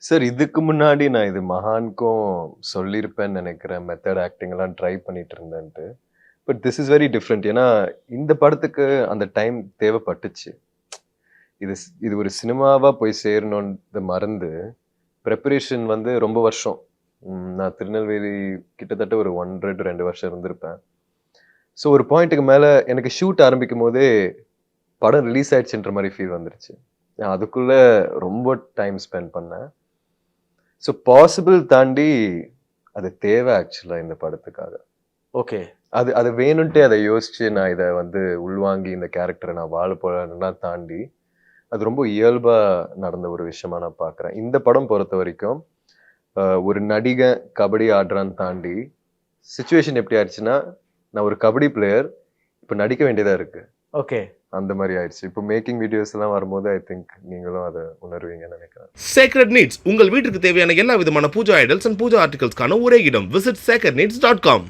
Sir இதுக்கு முன்னாடி நான் இது மகான்க்கும் சொல்லியிருப்பேன்னு நெனைக்கிறேன். மெத்தட் ஆக்டிங்லாம் ட்ரை பண்ணிட்டு இருந்தேன்ட்டு. But this is very different. ஏன்னா, இந்த படத்துக்கு அந்த டைம் தேவைப்பட்டுச்சு. இது ஒரு சினிமாவா போய் சேரணும்ன்றத மறந்து, பிரிப்பரேஷன் வந்து ரொம்ப வருஷம். நான் திருநெல்வேலி கிட்டத்தட்ட ஒரு 1 1/2 2 வருஷம் இருந்திருப்பேன். ஸோ ஒரு பாயிண்ட்டுக்கு மேல எனக்கு ஷூட் ஆரம்பிக்கும்போதே, படம் ரிலீஸ் ஆயிடுச்சுன்ற மாரி ஃபீல் வந்துருச்சு. நான் அதுக்குள்ள ரொம்ப டைம் ஸ்பெண்ட் பண்ணேன். ஸோ பாசிபிள் தாண்டி அது தேவை ஆக்சுவலா இந்த படத்துக்காக. ஓகே. அது அது வேணுன்ட்டே அத யோசிச்சு நான் இத வந்து உள்வாங்கி இந்த கேரக்டர நான் வாழ போறேன்லாம் தாண்டி, அது ரொம்ப இயல்பா நடந்த ஒரு விஷயமா நான் பார்க்குறேன். இந்த படம் பொறுத்தவரைக்கும், ஒரு நடிகன் கபடி ஆடுறான்னு தாண்டி, சிச்சுவேஷன் எப்படி ஆயிடுச்சுன்னா, நான் ஒரு கபடி பிளேயர், இப்ப நடிக்க வேண்டியதா இருக்கு. ஓகே. அந்த மாரி ஆயிடுச்சு. இப்போ மேக்கிங் வீடியோஸ் எல்லாம் வரும்போது ஐ திங்க் நீங்களும் அத உணர்வீங்கன்னு நெனைக்கிறேன். சேக்ரெட் நீட்ஸ் உங்கள் வீட்டிற்கு தேவையான எல்லா விதமான பூஜா ஐடல்ஸ் அண்ட் பூஜா ஆர்டிகல்ஸ்க்கான ஒரே இடம். Visit sacredneeds.com.